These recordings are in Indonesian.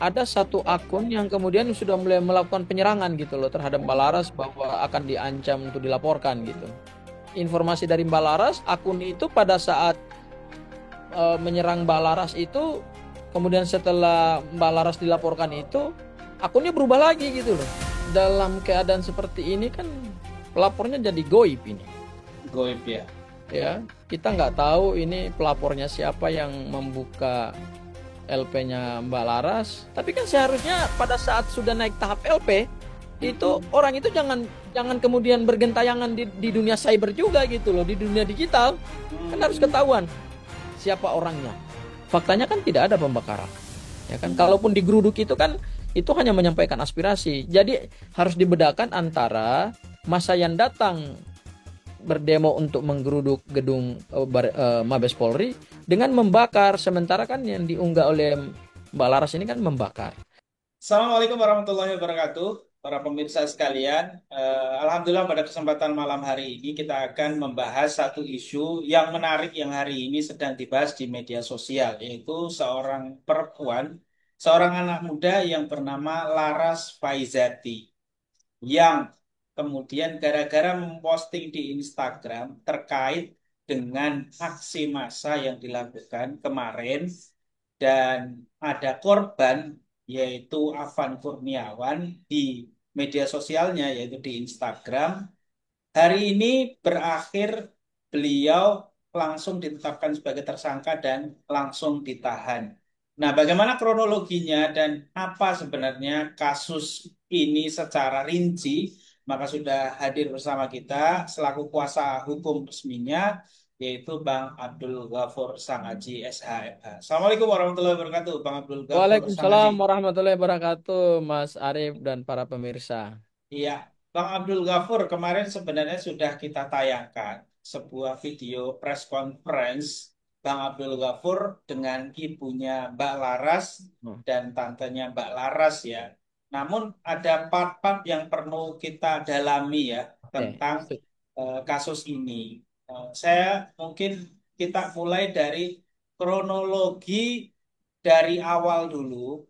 ada satu akun yang kemudian sudah mulai melakukan penyerangan gitu loh terhadap Mbak Laras bahwa akan diancam untuk dilaporkan gitu. Informasi dari Mbak Laras, akun itu pada saat menyerang Mbak Laras itu, kemudian setelah Mbak Laras dilaporkan itu, akunnya berubah lagi gitu loh. Dalam keadaan seperti ini kan pelapornya jadi goib ini. Goib ya. Ya, kita nggak tahu ini pelapornya siapa yang membuka LP-nya Mbak Laras. Tapi kan seharusnya pada saat sudah naik tahap LP, itu orang itu jangan jangan kemudian bergentayangan di dunia cyber juga gitu loh, di dunia digital. Kan harus Hmm. ketahuan siapa orangnya. Faktanya kan tidak ada pembakaran. Ya kan, kalaupun digeruduk itu kan itu hanya menyampaikan aspirasi. Jadi harus dibedakan antara masa yang datang berdemo untuk menggeruduk gedung Mabes Polri dengan membakar, sementara kan yang diunggah oleh Mbak Laras ini kan membakar. Assalamualaikum warahmatullahi wabarakatuh, para pemirsa sekalian. Alhamdulillah pada kesempatan malam hari ini kita akan membahas satu isu yang menarik yang hari ini sedang dibahas di media sosial, yaitu seorang perempuan, seorang anak muda yang bernama Laras Faizati, yang kemudian gara-gara memposting di Instagram terkait dengan aksi massa yang dilakukan kemarin dan ada korban yaitu Afan Kurniawan di media sosialnya yaitu di Instagram. Hari ini berakhir beliau langsung ditetapkan sebagai tersangka dan langsung ditahan. Nah, bagaimana kronologinya dan apa sebenarnya kasus ini secara rinci? Maka sudah hadir bersama kita selaku kuasa hukum resminya, yaitu Bang Abdul Ghafur Sangaji SHMH. Assalamualaikum warahmatullahi wabarakatuh, Bang Abdul Ghafur Sangaji. Waalaikumsalam warahmatullahi wabarakatuh, Mas Arif dan para pemirsa. Iya, Bang Abdul Ghafur, kemarin sebenarnya sudah kita tayangkan sebuah video press conference Bang Abdul Ghafur dengan ibunya Mbak Laras Oh, dan tantenya Mbak Laras ya. Namun ada part-part yang perlu kita dalami ya oke. tentang kasus ini. Saya mungkin kita mulai dari kronologi dari awal dulu.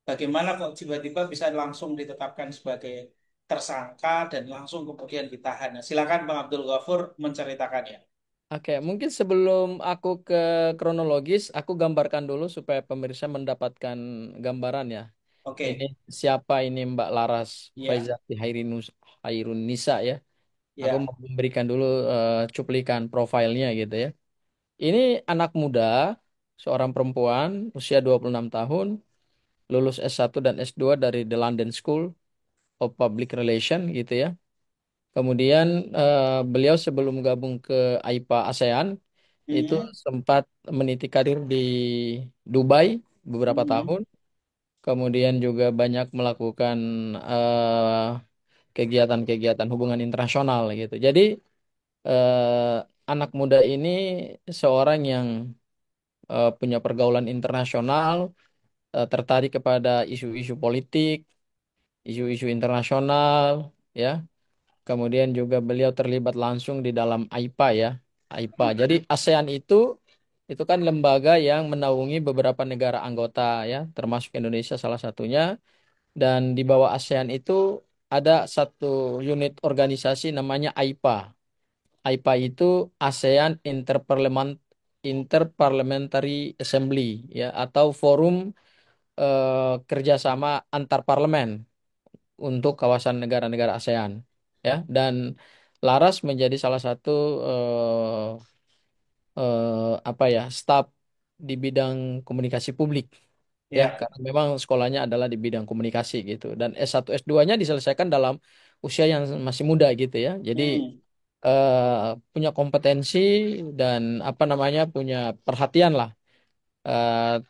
Bagaimana kok tiba-tiba bisa langsung ditetapkan sebagai tersangka dan langsung kemudian ditahan? Nah, silakan Bang Abdul Ghafur menceritakannya. Oke, mungkin sebelum aku ke kronologis, aku gambarkan dulu supaya pemirsa mendapatkan gambaran ya. Ini Oke, siapa ini Mbak Laras ya, Faizati Hairun Nisa ya. Aku ya. mau memberikan dulu cuplikan profilnya gitu ya. Ini anak muda, seorang perempuan, usia 26 tahun, lulus S1 dan S2 dari The London School of Public Relation gitu ya. Kemudian beliau sebelum gabung ke AIPA ASEAN itu Mm-mm, sempat meniti karir di Dubai beberapa mm-mm. tahun. Kemudian juga banyak melakukan kegiatan-kegiatan hubungan internasional gitu. Jadi anak muda ini seorang yang punya pergaulan internasional, tertarik kepada isu-isu politik, isu-isu internasional, ya. Kemudian juga beliau terlibat langsung di dalam AIPA ya. AIPA. Jadi ASEAN itu kan lembaga yang menaungi beberapa negara anggota ya, termasuk Indonesia salah satunya. Dan di bawah ASEAN itu ada satu unit organisasi namanya AIPA. AIPA itu ASEAN Interparliamentary Assembly ya, atau forum kerjasama antar parlemen untuk kawasan negara-negara ASEAN ya. Dan Laras menjadi salah satu apa ya, staf di bidang komunikasi publik ya, Ya, karena memang sekolahnya adalah di bidang komunikasi gitu, dan S1 S2-nya diselesaikan dalam usia yang masih muda gitu ya. Jadi mm, punya kompetensi dan apa namanya, punya perhatian lah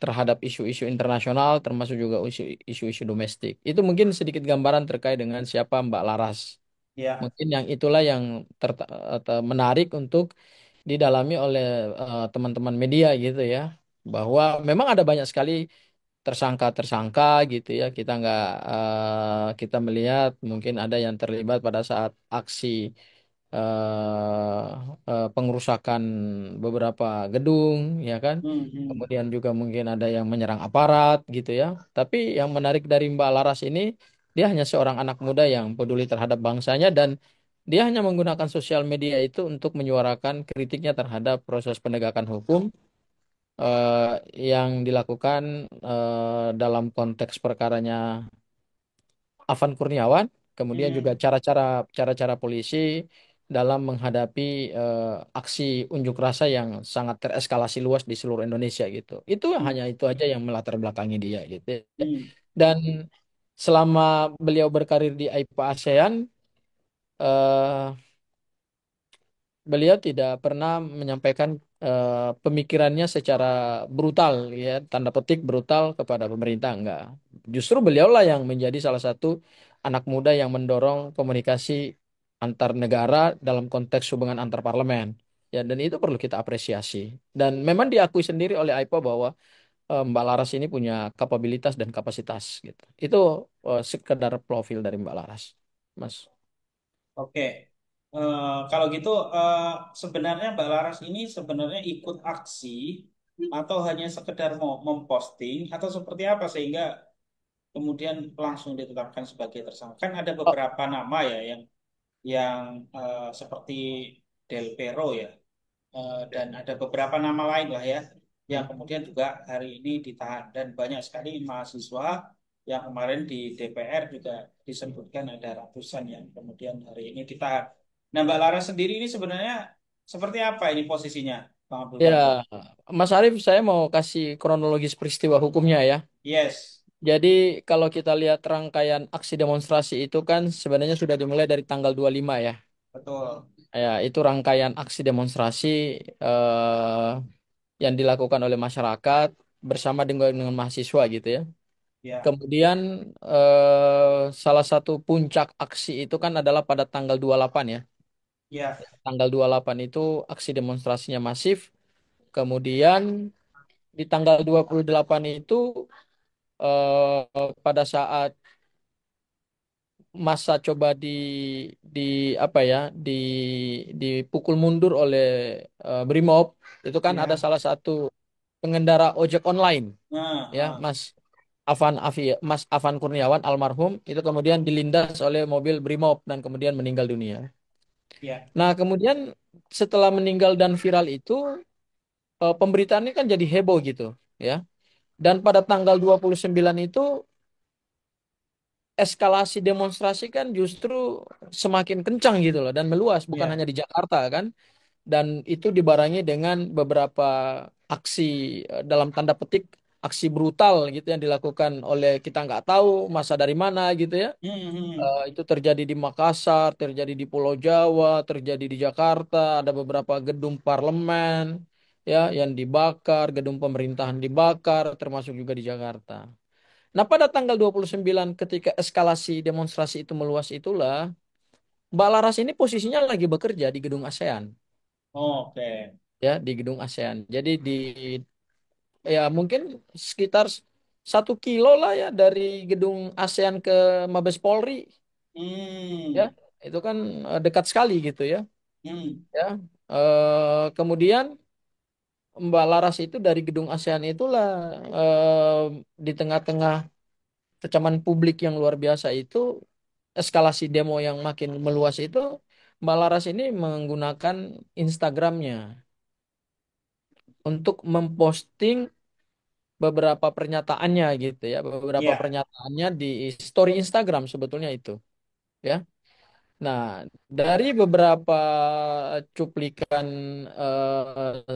terhadap isu-isu internasional, termasuk juga isu-isu domestik. Itu mungkin sedikit gambaran terkait dengan siapa Mbak Laras. ya, Mungkin yang itulah yang menarik untuk didalami oleh teman-teman media gitu ya, bahwa memang ada banyak sekali tersangka-tersangka gitu ya. Kita nggak kita melihat mungkin ada yang terlibat pada saat aksi pengerusakan beberapa gedung, ya kan? Hmm, hmm, Kemudian juga mungkin ada yang menyerang aparat gitu ya. Tapi yang menarik dari Mbak Laras ini, dia hanya seorang anak muda yang peduli terhadap bangsanya dan dia hanya menggunakan sosial media itu untuk menyuarakan kritiknya terhadap proses penegakan hukum eh, yang dilakukan dalam konteks perkaranya Afan Kurniawan, kemudian juga hmm, cara-cara polisi dalam menghadapi aksi unjuk rasa yang sangat tereskalasi luas di seluruh Indonesia gitu. Itu hmm, hanya itu aja yang melatar belakangi dia gitu. Ya. hmm. Dan selama beliau berkarir di AIPA ASEAN, eh, beliau tidak pernah menyampaikan pemikirannya secara brutal, ya, tanda petik brutal kepada pemerintah, enggak. Justru beliaulah yang menjadi salah satu anak muda yang mendorong komunikasi antar negara dalam konteks hubungan antar parlemen. Ya, dan itu perlu kita apresiasi. Dan memang diakui sendiri oleh AIPA bahwa Mbak Laras ini punya kapabilitas dan kapasitas gitu. Itu sekedar profil dari Mbak Laras, Mas. Oke. Kalau gitu, sebenarnya Mbak Laras ini sebenarnya ikut aksi atau hanya sekedar mau memposting atau seperti apa sehingga kemudian langsung ditetapkan sebagai tersangka. Kan ada Oh, beberapa nama ya yang seperti Del Pero ya. Dan ada beberapa nama lain lah ya yang kemudian juga hari ini ditahan dan banyak sekali mahasiswa yang kemarin di DPR juga disebutkan ada ratusan yang kemudian hari ini ditahan. Nah, Mbak Lara sendiri ini sebenarnya seperti apa ini posisinya, Bang Abdul ya, Qadir? Mas Arief, saya mau kasih kronologis peristiwa hukumnya ya. Yes, Jadi kalau kita lihat rangkaian aksi demonstrasi itu kan sebenarnya sudah dimulai dari tanggal 25 ya. betul. Ya, itu rangkaian aksi demonstrasi eh, yang dilakukan oleh masyarakat bersama dengan mahasiswa gitu ya. Ya, Kemudian salah satu puncak aksi itu kan adalah pada tanggal 28 ya. ya, Tanggal 28 itu aksi demonstrasinya masif. Kemudian di tanggal 28 itu pada saat masa coba di apa ya dipukul mundur oleh Brimob, itu kan ada ya. salah satu pengendara ojek online Nah, ya, Mas Afan Kurniawan almarhum itu kemudian dilindas oleh mobil Brimob dan kemudian meninggal dunia. ya, Nah, kemudian setelah meninggal dan viral itu pemberitaan ini kan jadi heboh gitu ya. Dan pada tanggal 29 itu eskalasi demonstrasi kan justru semakin kencang gitu loh dan meluas bukan ya. hanya di Jakarta kan, dan itu dibarengi dengan beberapa aksi dalam tanda petik aksi brutal gitu yang dilakukan oleh kita nggak tahu masa dari mana gitu ya. Hmm, hmm. Itu terjadi di Makassar, terjadi di Pulau Jawa, terjadi di Jakarta, ada beberapa gedung parlemen ya yang dibakar, gedung pemerintahan dibakar termasuk juga di Jakarta. Nah, pada tanggal 29 ketika eskalasi demonstrasi itu meluas itulah, Mbak Laras ini posisinya lagi bekerja di gedung ASEAN, Oke. ya, di gedung ASEAN. Jadi di ya mungkin sekitar 1 kilo lah ya dari gedung ASEAN ke Mabes Polri, ya. Hmm, Itu kan dekat sekali gitu ya, hmm. ya. Kemudian Mbak Laras itu dari gedung ASEAN itulah di tengah-tengah kecaman publik yang luar biasa itu, eskalasi demo yang makin meluas itu, Mbak Laras ini menggunakan Instagramnya untuk memposting beberapa pernyataannya gitu ya, beberapa Ya, pernyataannya di story Instagram sebetulnya itu, ya. Nah, dari beberapa cuplikan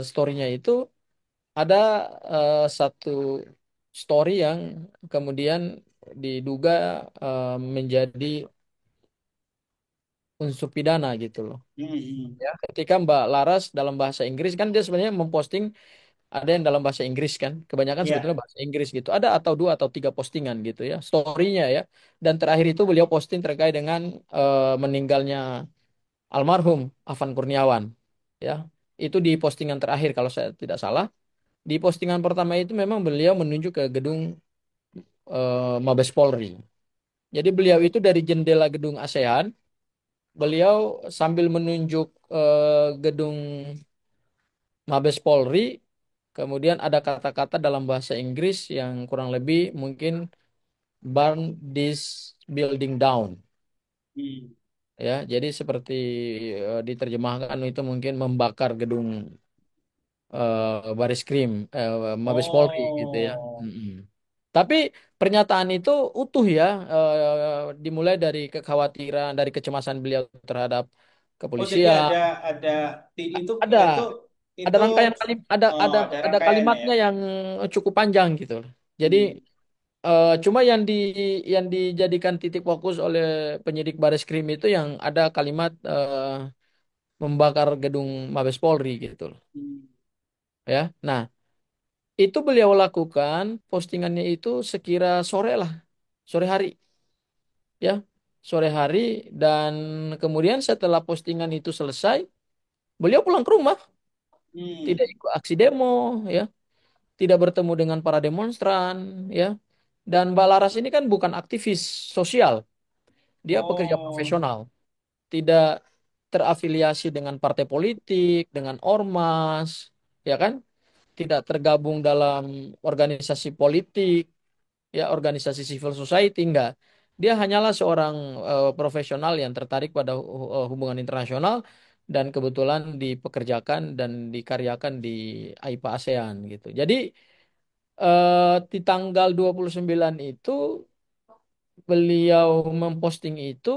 storynya itu ada satu story yang kemudian diduga menjadi unsur pidana gitu loh. hmm, hmm. Ya, ketika Mbak Laras dalam bahasa Inggris kan dia sebenarnya memposting, ada yang dalam bahasa Inggris kan, kebanyakan sebetulnya Ya, bahasa Inggris gitu. Ada atau dua atau tiga postingan gitu ya, storynya ya. Dan terakhir itu beliau posting terkait dengan meninggalnya almarhum Afan Kurniawan. Ya, itu di postingan terakhir kalau saya tidak salah. Di postingan pertama itu memang beliau menuju ke gedung Mabes Polri. Jadi beliau itu dari jendela gedung ASEAN beliau sambil menunjuk gedung Mabes Polri, kemudian ada kata-kata dalam bahasa Inggris yang kurang lebih mungkin burn this building down. Hmm. Ya, jadi seperti diterjemahkan itu mungkin membakar gedung Baris Krim, Mabes Polri gitu ya. Oh, Mm-mm. Tapi pernyataan itu utuh ya, dimulai dari kekhawatiran, dari kecemasan beliau terhadap oh jadi kepolisian. ada itu Ada, itu ada itu rangkaian kalim, ada oh, ada ada ada rangkaiannya ya. kalimatnya yang cukup panjang gitu. Jadi Hmm. cuma yang dijadikan titik fokus oleh penyidik Baris Krim itu yang ada kalimat membakar gedung Mabes Polri gitu loh. Hmm. Ya. Nah, itu beliau lakukan postingannya itu sekira sore lah, sore hari ya, sore hari dan kemudian setelah postingan itu selesai, beliau pulang ke rumah, tidak Hmm. ikut aksi demo ya, tidak bertemu dengan para demonstran ya. Dan Mbak Laras ini kan bukan aktivis sosial, dia pekerja Oh. profesional, tidak terafiliasi dengan partai politik, dengan ormas, ya kan? Tidak tergabung dalam organisasi politik, ya organisasi civil society enggak. Dia hanyalah seorang profesional yang tertarik pada hubungan internasional dan kebetulan dipekerjakan dan dikaryakan di AIPA ASEAN gitu. Jadi di tanggal 29 itu beliau memposting itu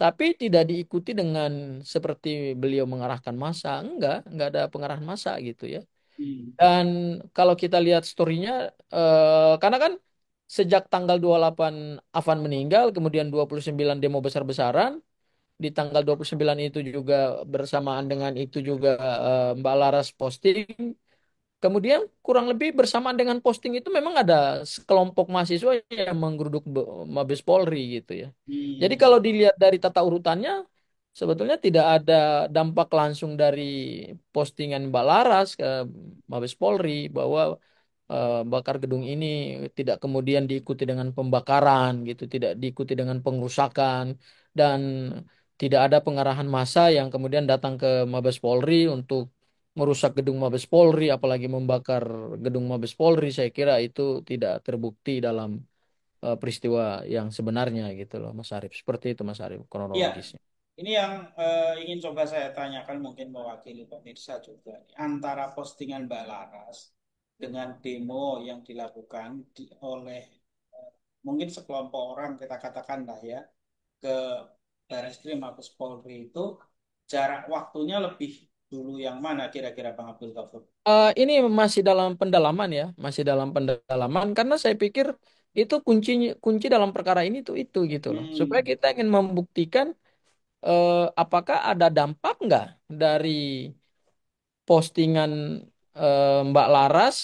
tapi tidak diikuti dengan seperti beliau mengarahkan massa, enggak ada pengarahan massa gitu ya. Hmm. Dan kalau kita lihat story-nya, karena kan sejak tanggal 28 Afan meninggal, kemudian 29 demo besar-besaran, di tanggal 29 itu juga bersamaan dengan itu juga Mbak Laras posting. Kemudian kurang lebih bersamaan dengan posting itu memang ada sekelompok mahasiswa yang menggeruduk Mabes Polri gitu ya. Jadi Hmm. kalau dilihat dari tata urutannya, sebetulnya tidak ada dampak langsung dari postingan Mbak Laras ke Mabes Polri bahwa bakar gedung ini tidak kemudian diikuti dengan pembakaran gitu, tidak diikuti dengan pengrusakan dan tidak ada pengarahan massa yang kemudian datang ke Mabes Polri untuk merusak gedung Mabes Polri, apalagi membakar gedung Mabes Polri. Saya kira itu tidak terbukti dalam peristiwa yang sebenarnya gitu loh, Mas Arief. Seperti itu, Mas Arief, Ya, kronologisnya. ini yang ingin coba saya tanyakan mungkin mewakili pemirsa juga. Antara postingan Mbak Laras dengan demo yang dilakukan oleh eh, mungkin sekelompok orang kita katakan lah ya ke Barreskrim Mabes Polri itu jarak waktunya lebih dulu yang mana kira-kira Bang Abdul Ghafur? Ini masih dalam pendalaman ya, masih dalam pendalaman karena saya pikir itu kunci dalam perkara ini tuh itu gitu loh. Supaya Hmm. kita ingin membuktikan apakah ada dampak nggak dari postingan Mbak Laras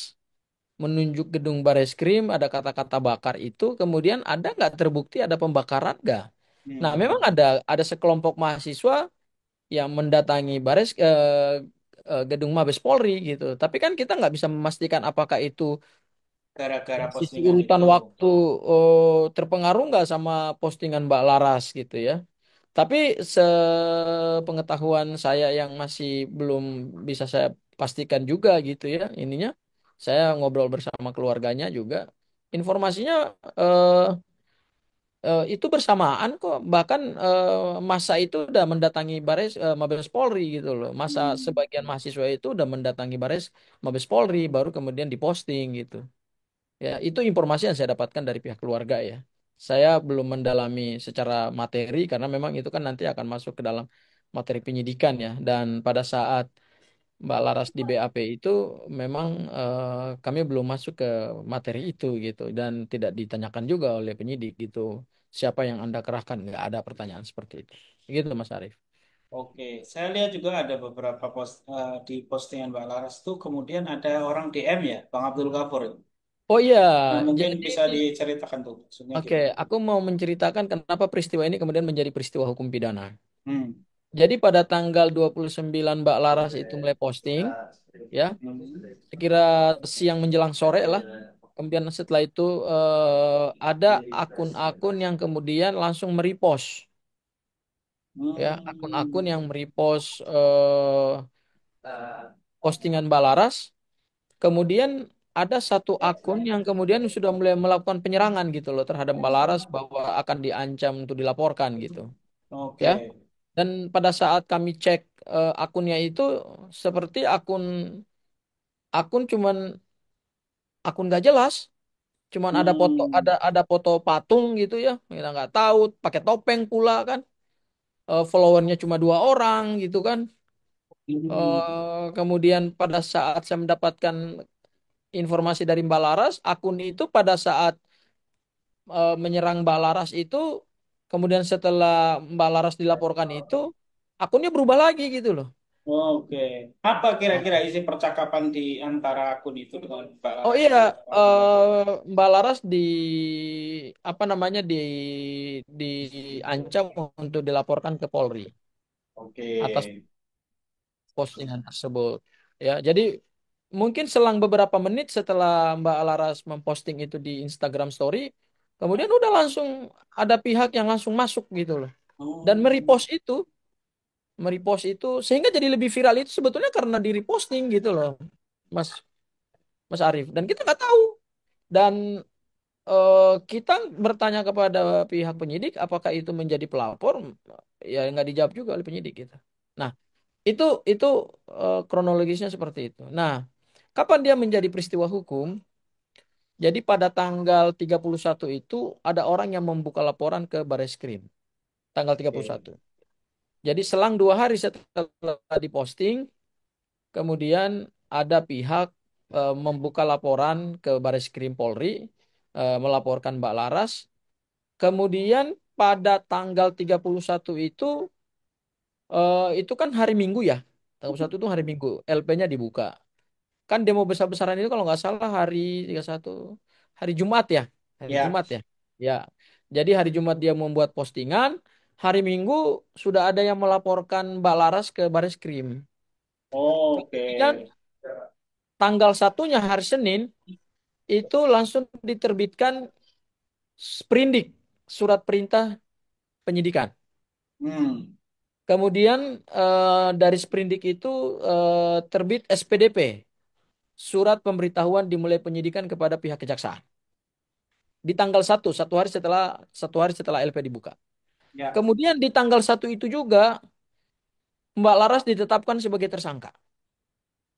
menunjuk gedung Bareskrim, ada kata-kata bakar itu, kemudian ada nggak terbukti ada pembakaran nggak? Nah, memang Hmm. ada sekelompok mahasiswa yang mendatangi gedung Mabes Polri gitu. Tapi kan kita nggak bisa memastikan apakah itu Gara-gara dari sisi postingan urutan itu. waktu terpengaruh nggak sama postingan Mbak Laras gitu ya. Tapi sepengetahuan saya yang masih belum bisa saya pastikan juga gitu ya ininya. Saya ngobrol bersama keluarganya juga. Informasinya eh, itu bersamaan kok. Bahkan masa itu udah mendatangi Mabes Polri gitu loh. Masa Hmm. sebagian mahasiswa itu udah mendatangi Mabes Polri baru kemudian diposting gitu. Ya, itu informasi yang saya dapatkan dari pihak keluarga ya. Saya belum mendalami secara materi karena memang itu kan nanti akan masuk ke dalam materi penyidikan ya. Dan pada saat Mbak Laras di BAP itu memang kami belum masuk ke materi itu gitu dan tidak ditanyakan juga oleh penyidik gitu. Siapa yang Anda kerahkan? Nggak ada pertanyaan seperti itu. Gitu Mas Arief. Oke, saya lihat juga ada beberapa di postingan Mbak Laras tuh kemudian ada orang DM ya, Bang Abdul Ghafur. Oh iya, Nah, mungkin jadi bisa diceritakan tuh maksudnya oke, gimana? aku mau menceritakan kenapa peristiwa ini kemudian menjadi peristiwa hukum pidana. Hmm. Jadi pada tanggal 29 Mbak Laras itu mulai posting, ya, sekira siang menjelang sore lah. Kemudian setelah itu ada akun-akun yang kemudian langsung merepost, ya, akun-akun Hmm. yang merepost postingan Mbak Laras. Kemudian ada satu akun yang kemudian sudah mulai melakukan penyerangan gitu loh terhadap Mbak Laras bahwa akan diancam untuk dilaporkan gitu, ya. Oke. Dan pada saat kami cek akunnya itu seperti akun cuman akun gak jelas, cuman ada foto Hmm. ada foto patung gitu ya, kita nggak tahu, pakai topeng pula kan. Followernya cuma 2 orang gitu kan. Hmm. Kemudian pada saat saya mendapatkan informasi dari Mbak Laras, akun itu pada saat menyerang Mbak Laras itu, kemudian setelah Mbak Laras dilaporkan itu, akunnya berubah lagi gitu loh. Oke. Apa kira-kira Oh, isi percakapan di antara akun itu dengan Mbak oh Laras iya, itu waktu laporan? Mbak Laras apa namanya diancam untuk dilaporkan ke Polri Oke. atas postingan tersebut. Ya, jadi mungkin selang beberapa menit setelah Mbak Laras memposting itu di Instagram Story, kemudian udah langsung ada pihak yang langsung masuk gitu loh dan Hmm. merepost itu sehingga jadi lebih viral itu sebetulnya karena di reposting gitu loh, Mas Mas Arief. Dan kita nggak tahu dan kita bertanya kepada pihak penyidik apakah itu menjadi pelapor, ya nggak dijawab juga oleh penyidik gitu. Nah, itu kronologisnya seperti itu. Nah, kapan dia menjadi peristiwa hukum? Jadi pada tanggal 31 itu ada orang yang membuka laporan ke Bareskrim. Tanggal 31. Oke. Jadi selang 2 hari setelah diposting, kemudian ada pihak membuka laporan ke Bareskrim Polri, melaporkan Mbak Laras. Kemudian pada tanggal 31 itu kan hari Minggu ya. Tanggal 1 itu hari Minggu, LP-nya dibuka. Kan demo besar-besaran itu kalau nggak salah hari 31 hari Jumat ya. Hari Ya. Jumat ya. Ya. Jadi hari Jumat dia membuat postingan, hari Minggu sudah ada yang melaporkan Mbak Laras ke Bareskrim. Oke. Kemudian tanggal satunya hari Senin itu langsung diterbitkan sprindik, surat perintah penyidikan. Hmm. Kemudian dari sprindik itu terbit SPDP, surat pemberitahuan dimulai penyidikan kepada pihak kejaksaan. Di tanggal 1 hari setelah LP dibuka. Ya. Kemudian di tanggal 1 itu juga Mbak Laras ditetapkan sebagai tersangka,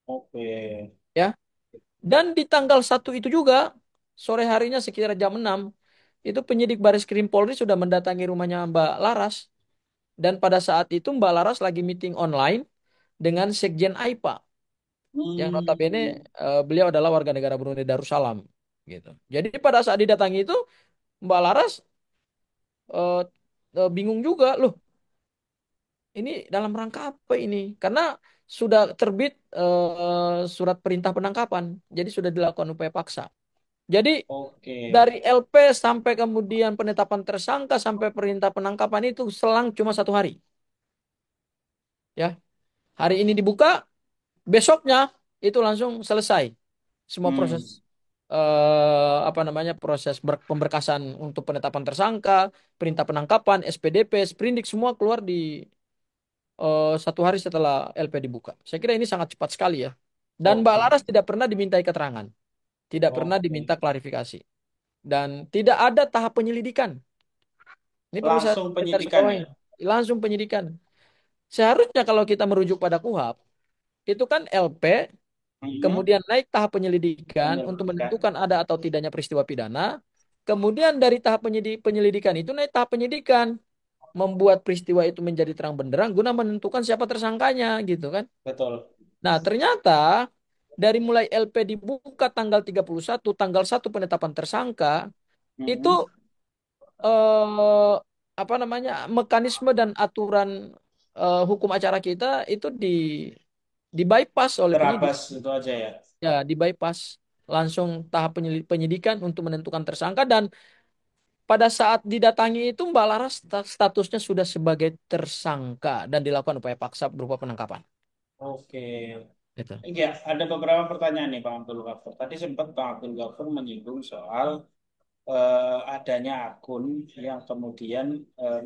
Oke. ya. Dan di tanggal 1 itu juga sore harinya sekitar jam 6 itu penyidik Baris Krim Polri sudah mendatangi rumahnya Mbak Laras dan pada saat itu Mbak Laras lagi meeting online dengan Sekjen AIPA yang notabene Hmm. beliau adalah warga negara Brunei Darussalam gitu. Jadi pada saat didatangi itu Mbak Laras eh, bingung juga loh, ini dalam rangka apa ini? Karena sudah terbit surat perintah penangkapan, jadi sudah dilakukan upaya paksa. Jadi Oke. dari LP sampai kemudian penetapan tersangka sampai perintah penangkapan itu selang cuma 1 hari, ya. Hari ini dibuka, besoknya itu langsung selesai semua proses Hmm. apa namanya proses pemberkasan untuk penetapan tersangka, perintah penangkapan, SPDP, sprindik semua keluar di 1 hari setelah LP dibuka. Saya kira ini sangat cepat sekali ya. Dan Mbak Oke. Laras tidak pernah dimintai keterangan, tidak pernah Oke. diminta klarifikasi, dan tidak ada tahap penyelidikan. Ini perlu Langsung saya garis penyidikan bawahi. ya? Langsung penyidikan. Seharusnya kalau kita merujuk pada KUHP, itu kan LP, Hmm. kemudian naik tahap penyelidikan untuk Penyelidikan. menentukan ada atau tidaknya peristiwa pidana. Kemudian dari tahap penyelidikan itu naik tahap penyidikan, membuat peristiwa itu menjadi terang benderang guna menentukan siapa tersangkanya gitu kan. Betul. Nah, ternyata dari mulai LP dibuka tanggal 31, tanggal 1 penetapan tersangka, itu Hmm. eh, apa namanya mekanisme dan aturan hukum acara kita itu di bypass oleh penyidik. Terabas itu aja ya. Ya, di bypass langsung tahap penyidikan untuk menentukan tersangka dan pada saat didatangi itu Mbak Laras statusnya sudah sebagai tersangka dan dilakukan upaya paksa berupa penangkapan. Oke. Gitu. Ya, ada beberapa pertanyaan nih Bang Abdul Ghafur. Tadi sempat Bang Abdul Ghafur menyinggung soal adanya akun yang kemudian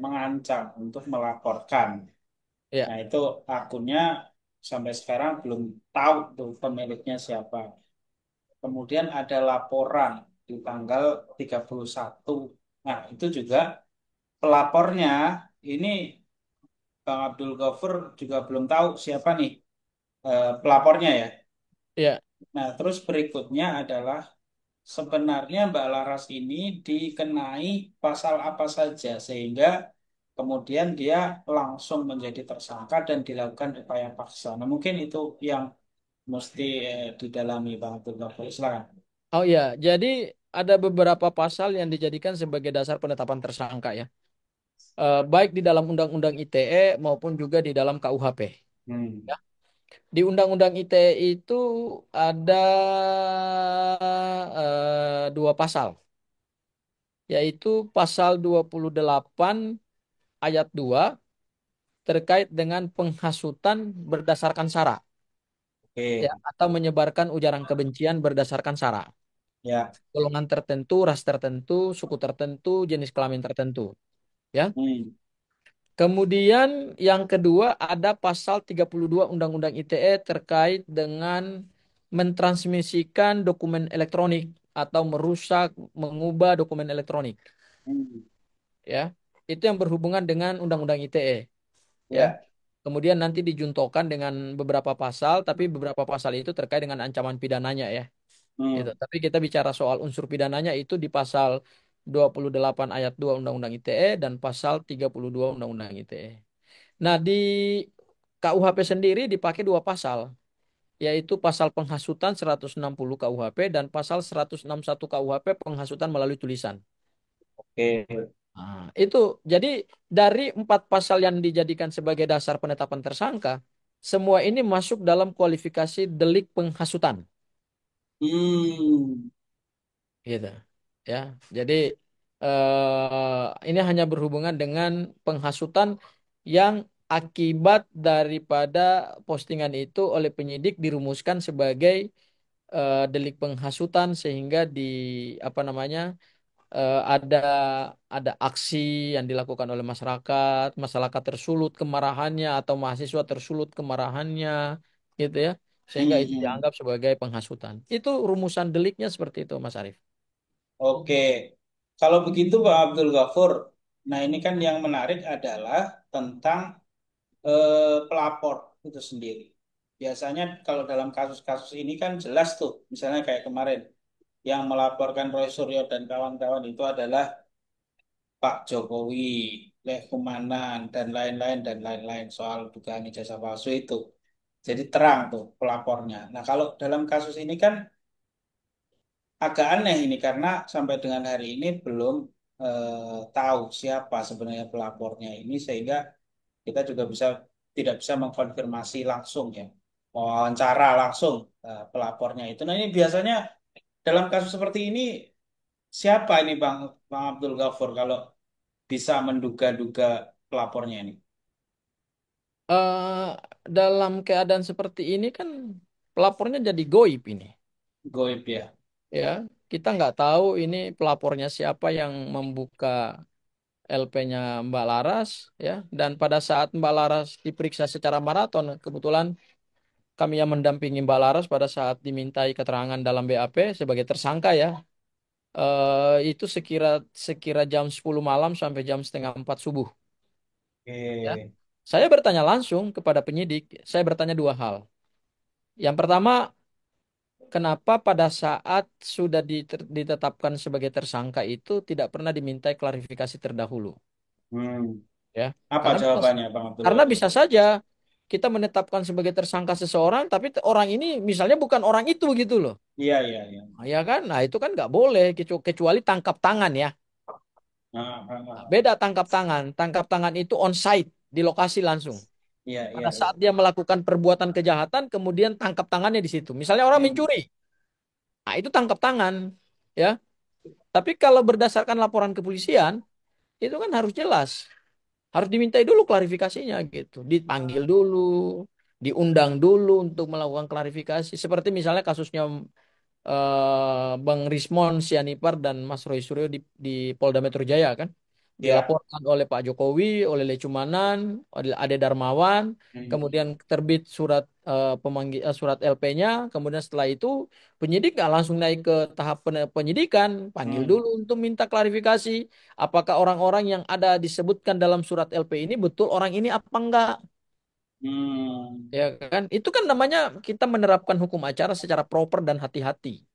mengancam untuk melaporkan. Ya, Nah, itu akunnya sampai sekarang belum tahu tuh pemiliknya siapa. Kemudian ada laporan di tanggal 31. Nah, itu juga pelapornya ini Bang Abdul Ghafur juga belum tahu siapa nih pelapornya ya. ya. Nah, terus berikutnya adalah sebenarnya Mbak Laras ini dikenai pasal apa saja sehingga kemudian dia langsung menjadi tersangka dan dilakukan upaya paksa. Nah, mungkin itu yang mesti didalami Bang Abdul Ghafur. Silakan. Oh ya, jadi ada beberapa pasal yang dijadikan sebagai dasar penetapan tersangka ya. Baik di dalam Undang-Undang ITE maupun juga di dalam KUHP. Hmm. Ya. Di Undang-Undang ITE itu ada dua pasal, yaitu pasal 28 ayat 2 terkait dengan penghasutan berdasarkan sara, ya, Oke. atau menyebarkan ujaran kebencian berdasarkan sara. Ya. Golongan tertentu, ras tertentu, suku tertentu, jenis kelamin tertentu, ya. Hmm. Kemudian yang kedua ada pasal 32 Undang-Undang ITE terkait dengan mentransmisikan dokumen elektronik atau merusak, mengubah dokumen elektronik, Hmm. ya. Itu yang berhubungan dengan Undang-Undang ITE, ya. Ya. Kemudian nanti dijuntokan dengan beberapa pasal, tapi beberapa pasal itu terkait dengan ancaman pidananya ya. Gitu. Hmm. Tapi kita bicara soal unsur pidananya itu di pasal 28 ayat 2 Undang-Undang ITE dan pasal 32 Undang-Undang ITE. Nah, di KUHP sendiri dipakai dua pasal, yaitu pasal penghasutan 160 KUHP dan pasal 161 KUHP penghasutan melalui tulisan. Oke. Nah, itu jadi dari empat pasal yang dijadikan sebagai dasar penetapan tersangka, semua ini masuk dalam kualifikasi delik penghasutan. Hmm. Gitu. Ya, jadi ini hanya berhubungan dengan penghasutan yang akibat daripada postingan itu oleh penyidik dirumuskan sebagai delik penghasutan sehingga di apa namanya ada aksi yang dilakukan oleh masyarakat, masyarakat tersulut kemarahannya atau mahasiswa tersulut kemarahannya, gitu ya, sehingga itu Hmm. dianggap sebagai penghasutan. Itu rumusan deliknya seperti itu, Mas Arief. Oke. Kalau begitu Pak Abdul Ghafur, nah ini kan yang menarik adalah tentang pelapor itu sendiri. Biasanya kalau dalam kasus-kasus ini kan jelas tuh, misalnya kayak kemarin yang melaporkan Roy Suryo dan kawan-kawan itu adalah Pak Jokowi, Lehkumanan dan lain-lain soal dugaan ijazah palsu itu. Jadi terang tuh pelapornya. Nah kalau dalam kasus ini kan agak aneh ini karena sampai dengan hari ini belum tahu siapa sebenarnya pelapornya ini sehingga kita juga tidak bisa mengkonfirmasi langsung ya, wawancara langsung pelapornya itu. Nah ini biasanya dalam kasus seperti ini siapa ini Bang Abdul Ghafur kalau bisa menduga-duga pelapornya ini? eh Dalam keadaan seperti ini kan pelapornya jadi goib ini, Goib ya. ya. Kita nggak tahu ini pelapornya siapa yang membuka LP-nya Mbak Laras, ya. Dan pada saat Mbak Laras diperiksa secara maraton, kebetulan kami yang mendampingi Mbak Laras pada saat dimintai keterangan dalam BAP sebagai tersangka ya, itu sekira sekira jam 10 malam sampai jam setengah 4 subuh, ya. Oke. Saya bertanya langsung kepada penyidik, saya bertanya dua hal. Yang pertama, kenapa pada saat sudah ditetapkan sebagai tersangka itu tidak pernah dimintai klarifikasi terdahulu? Hmm. Ya, Apa karena bisa, jawabannya Bang Abdul karena Ghafur? bisa saja kita menetapkan sebagai tersangka seseorang, tapi orang ini misalnya bukan orang itu gitu loh. Iya, iya, iya. Ya kan? Nah itu kan nggak boleh kecuali tangkap tangan ya. Ah, ah, Nah, ah. beda tangkap tangan. Tangkap tangan itu on site di lokasi langsung. Iya, iya, Pada iya. saat dia melakukan perbuatan kejahatan, kemudian tangkap tangannya di situ. Misalnya orang Hmm. mencuri, nah itu tangkap tangan, ya. Tapi kalau berdasarkan laporan kepolisian, itu kan harus jelas, harus dimintai dulu klarifikasinya gitu, dipanggil dulu, diundang dulu untuk melakukan klarifikasi. Seperti misalnya kasusnya Bang Rismon Sianipar dan Mas Roy Suryo di Polda Metro Jaya kan. Ya. Dilaporkan oleh Pak Jokowi, oleh Lecumanan, oleh Ade Darmawan, Hmm. kemudian terbit surat surat LP-nya, kemudian setelah itu penyidik nggak langsung naik ke tahap penyidikan, panggil Hmm. dulu untuk minta klarifikasi apakah orang-orang yang ada disebutkan dalam surat LP ini betul orang ini apa enggak. Hmm. Ya kan? Itu kan namanya kita menerapkan hukum acara secara proper dan hati-hati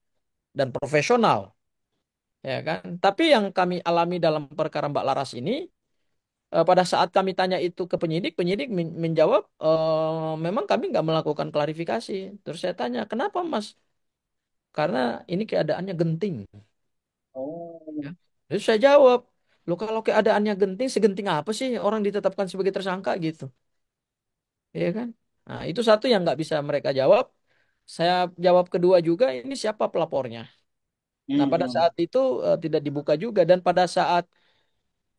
dan profesional, ya kan? Tapi yang kami alami dalam perkara Mbak Laras ini, pada saat kami tanya itu ke penyidik, penyidik menjawab, memang kami nggak melakukan klarifikasi. Terus saya tanya, kenapa Mas? Karena ini keadaannya genting. Oh. Ya. Terus saya jawab, lo kalau keadaannya genting, segenting apa sih orang ditetapkan sebagai tersangka gitu, ya kan? Nah, itu satu yang nggak bisa mereka jawab. Saya jawab kedua juga, ini siapa pelapornya? Nah, pada Hmm. saat itu tidak dibuka juga dan pada saat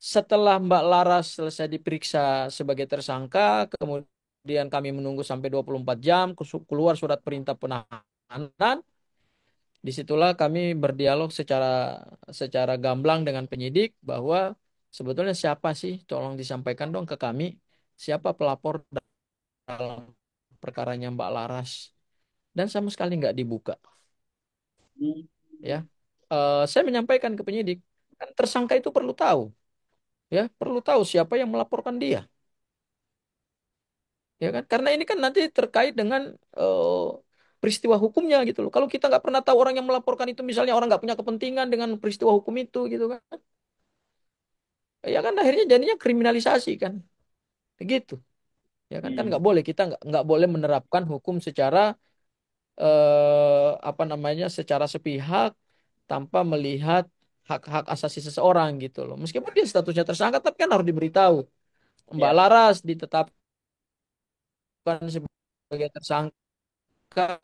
setelah Mbak Laras selesai diperiksa sebagai tersangka, kemudian kami menunggu sampai 24 jam, keluar surat perintah penahanan. Disitulah kami berdialog secara secara gamblang dengan penyidik bahwa sebetulnya siapa sih, tolong disampaikan dong ke kami, siapa pelapor dalam perkaranya Mbak Laras. Dan sama sekali nggak dibuka. Hmm. Ya, saya menyampaikan ke penyidik, kan tersangka itu perlu tahu, ya, perlu tahu siapa yang melaporkan dia. Ya kan? Karena ini kan nanti terkait dengan peristiwa hukumnya gitu loh. Kalau kita nggak pernah tahu orang yang melaporkan itu, misalnya orang nggak punya kepentingan dengan peristiwa hukum itu gitu kan, ya kan akhirnya jadinya kriminalisasi kan, gitu. Ya kan Hmm. nggak boleh, kita nggak boleh menerapkan hukum secara apa namanya, secara sepihak tanpa melihat hak-hak asasi seseorang gitu loh. Meskipun dia statusnya tersangka, tapi kan harus diberitahu. Mbak Ya. Laras ditetapkan sebagai tersangka,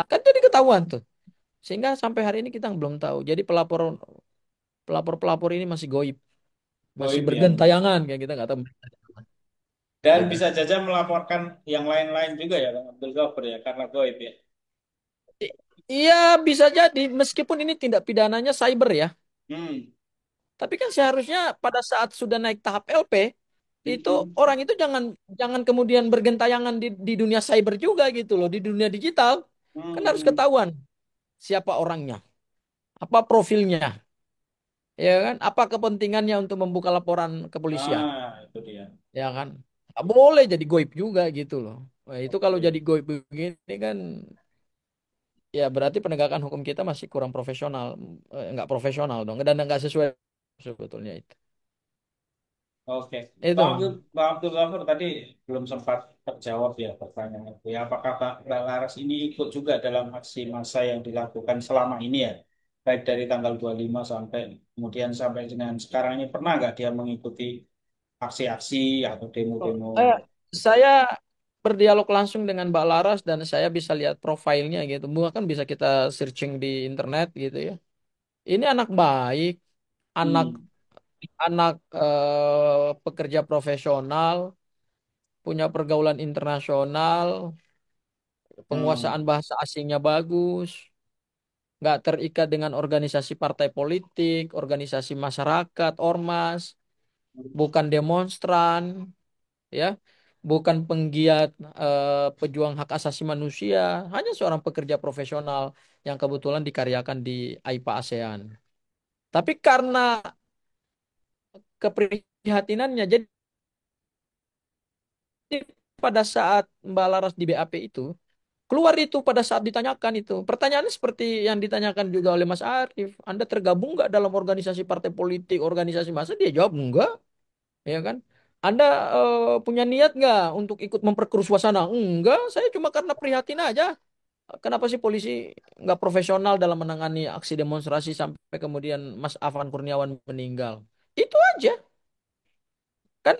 kan jadi ketahuan tuh. Sehingga sampai hari ini kita belum tahu. Jadi pelapor-pelapor ini masih goib, masih Goib ya. bergentayangan kayak kita nggak tahu. Dan Gitu. bisa saja melaporkan yang lain-lain juga ya, Bang Abdul Ghafur ya, karena goib ya. Iya bisa jadi meskipun ini tindak pidananya cyber ya. Hmm. Tapi kan seharusnya pada saat sudah naik tahap LP itu Hmm. orang itu jangan jangan kemudian bergentayangan di dunia cyber juga gitu loh, di dunia digital. Kan harus Hmm. ketahuan siapa orangnya, apa profilnya, ya kan? Apa kepentingannya untuk membuka laporan kepolisian, Ah, itu dia. ya kan? Nggak boleh jadi goib juga gitu loh. Wah, itu kalau Oke. jadi goib begini kan, ya berarti penegakan hukum kita masih kurang profesional, nggak profesional dong, dan nggak sesuai sebetulnya itu. Oke. Itu. Bang Abdul Ghafur tadi belum sempat terjawab ya pertanyaan itu ya. Apakah Mbak Laras ini ikut juga dalam aksi massa yang dilakukan selama ini ya? Baik dari tanggal 25 sampai kemudian sampai dengan sekarang ini pernah nggak dia mengikuti aksi-aksi atau Oh, demo-demo? saya berdialog langsung dengan Mbak Laras dan saya bisa lihat profilnya gitu. Bahkan bisa kita searching di internet gitu ya. Ini anak baik, anak Hmm. anak pekerja profesional, punya pergaulan internasional, penguasaan Hmm. bahasa asingnya bagus, nggak terikat dengan organisasi partai politik, organisasi masyarakat, ormas, bukan demonstran, ya, bukan penggiat pejuang hak asasi manusia, hanya seorang pekerja profesional yang kebetulan dikaryakan di AIPA ASEAN. Tapi karena keprihatinannya, jadi pada saat Mbak Laras di BAP itu, keluar itu pada saat ditanyakan itu. Pertanyaannya seperti yang ditanyakan juga oleh Mas Arief. Anda tergabung nggak dalam organisasi partai politik, organisasi massa? Dia jawab enggak, ya kan? Anda punya niat nggak untuk ikut memperkeruh suasana? Enggak, saya cuma karena prihatin aja. Kenapa sih polisi nggak profesional dalam menangani aksi demonstrasi sampai kemudian Mas Afan Kurniawan meninggal? Itu aja. Kan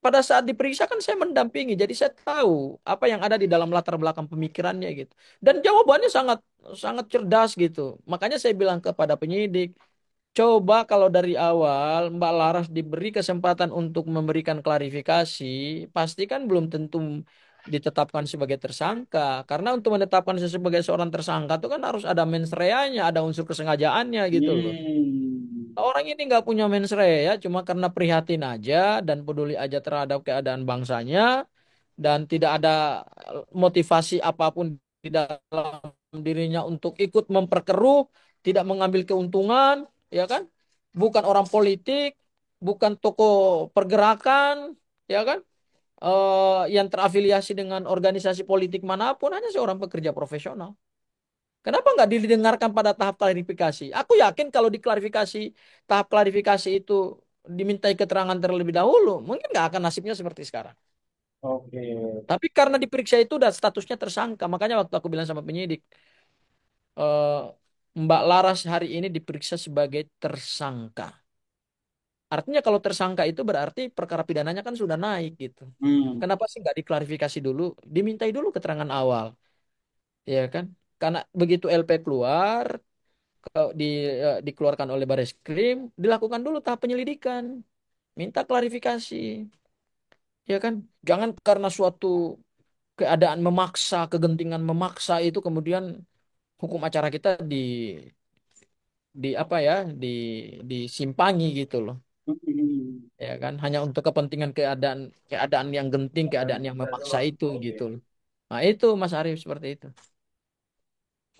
pada saat diperiksa kan saya mendampingi, jadi saya tahu apa yang ada di dalam latar belakang pemikirannya gitu. Dan jawabannya sangat sangat cerdas gitu. Makanya saya bilang kepada penyidik, coba kalau dari awal Mbak Laras diberi kesempatan untuk memberikan klarifikasi, pasti kan belum tentu ditetapkan sebagai tersangka. Karena untuk menetapkan sebagai seorang tersangka itu kan harus ada mens rea-nya, ada unsur kesengajaannya gitu loh. Hmm. Orang ini nggak punya mens rea, cuma karena prihatin aja dan peduli aja terhadap keadaan bangsanya dan tidak ada motivasi apapun di dalam dirinya untuk ikut memperkeruh, tidak mengambil keuntungan, ya kan? Bukan orang politik, bukan tokoh pergerakan, ya kan? Yang terafiliasi dengan organisasi politik manapun, hanya seorang pekerja profesional. Kenapa nggak didengarkan pada tahap klarifikasi? Aku yakin kalau diklarifikasi, tahap klarifikasi itu dimintai keterangan terlebih dahulu, mungkin nggak akan nasibnya seperti sekarang. Oke. Tapi karena diperiksa itu udah statusnya tersangka, makanya waktu aku bilang sama penyidik, eh, Mbak Laras hari ini diperiksa sebagai tersangka. Artinya kalau tersangka itu berarti perkara pidananya kan sudah naik gitu. Hmm. Kenapa sih nggak diklarifikasi dulu, dimintai dulu keterangan awal, ya kan? Karena begitu LP keluar, di, dikeluarkan oleh Bareskrim, dilakukan dulu tahap penyelidikan, minta klarifikasi, ya kan? Jangan karena suatu keadaan memaksa, kegentingan memaksa itu kemudian hukum acara kita di apa ya, disimpangi gitu loh, Hmm. ya kan? Hanya untuk kepentingan keadaan keadaan yang genting, keadaan yang memaksa itu gitu loh. Nah itu Mas Arief seperti itu.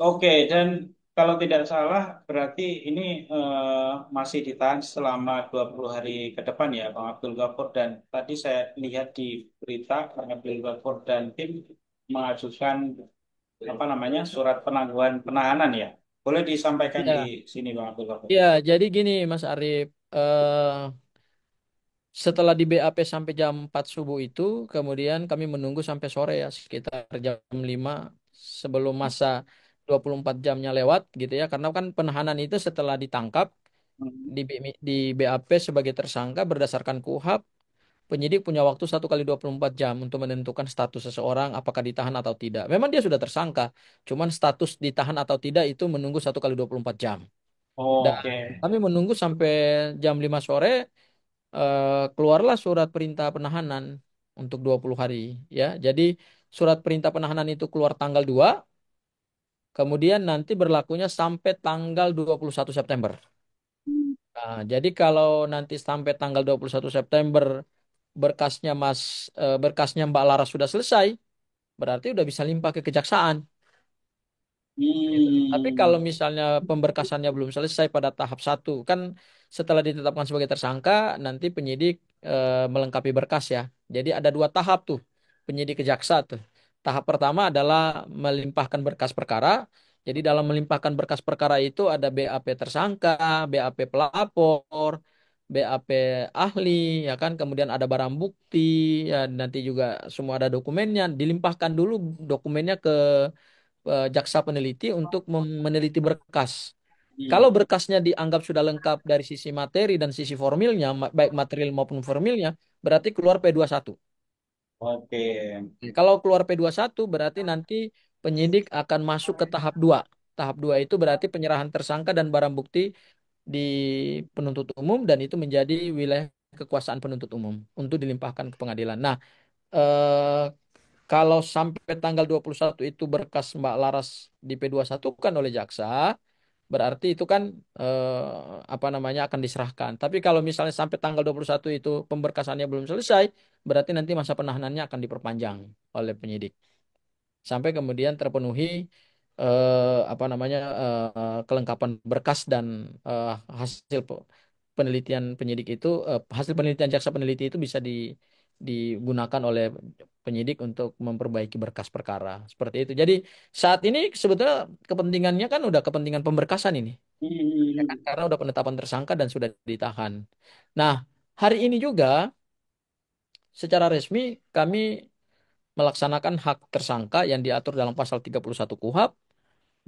Oke, dan kalau tidak salah berarti ini masih ditahan selama 20 hari ke depan ya Bang Abdul Ghafur, dan tadi saya lihat di berita Bang Abdul Ghafur dan tim mengajukan apa namanya surat penangguhan penahanan ya. Boleh disampaikan di Iya, sini Bang Abdul Ghafur. iya. Jadi gini Mas Arief, setelah di BAP sampai jam 4 subuh itu, kemudian kami menunggu sampai sore ya, sekitar jam 5 sebelum masa 24 jamnya lewat gitu ya. Karena kan penahanan itu setelah ditangkap Hmm. di BAP sebagai tersangka berdasarkan KUHP, penyidik punya waktu 1 kali 24 jam untuk menentukan status seseorang apakah ditahan atau tidak. Memang dia sudah tersangka, cuman status ditahan atau tidak itu menunggu 1 kali 24 jam. Dan Oke. kami menunggu sampai jam 5 sore, keluarlah surat perintah penahanan untuk 20 hari ya. Jadi surat perintah penahanan itu keluar tanggal 2, kemudian nanti berlakunya sampai tanggal 21 September. Nah, jadi kalau nanti sampai tanggal 21 September berkasnya berkasnya Mbak Laras sudah selesai, berarti udah bisa limpah ke kejaksaan. Gitu. Tapi kalau Hmm. misalnya pemberkasannya belum selesai pada tahap 1, kan setelah ditetapkan sebagai tersangka, nanti penyidik melengkapi berkas ya. Jadi ada 2 tahap tuh, penyidik ke jaksa tuh. Tahap pertama adalah melimpahkan berkas perkara. Jadi dalam melimpahkan berkas perkara itu ada BAP tersangka, BAP pelapor, BAP ahli, ya kan. Kemudian ada barang bukti, ya nanti juga semua ada dokumennya. Dilimpahkan dulu dokumennya ke jaksa peneliti untuk meneliti berkas. Kalau Hmm. berkasnya dianggap sudah lengkap dari sisi materi dan sisi formilnya, baik material maupun formilnya, berarti keluar P21. Oke. Kalau keluar P21 berarti nanti penyidik akan masuk ke tahap 2. Tahap 2 itu berarti penyerahan tersangka dan barang bukti di penuntut umum dan itu menjadi wilayah kekuasaan penuntut umum untuk dilimpahkan ke pengadilan. Nah, eh, kalau sampai tanggal 21 itu berkas Mbak Laras di P21 kan oleh jaksa, berarti itu kan apa namanya akan diserahkan. Tapi kalau misalnya sampai tanggal 21 itu pemberkasannya belum selesai, berarti nanti masa penahanannya akan diperpanjang oleh penyidik sampai kemudian terpenuhi apa namanya kelengkapan berkas dan eh, hasil penelitian penyidik itu, hasil penelitian jaksa peneliti itu bisa digunakan oleh penyidik untuk memperbaiki berkas perkara seperti itu. Jadi saat ini sebetulnya kepentingannya kan udah kepentingan pemberkasan ini, ya kan? Hmm. Karena udah penetapan tersangka dan sudah ditahan. Nah, hari ini juga secara resmi kami melaksanakan hak tersangka yang diatur dalam pasal 31 KUHP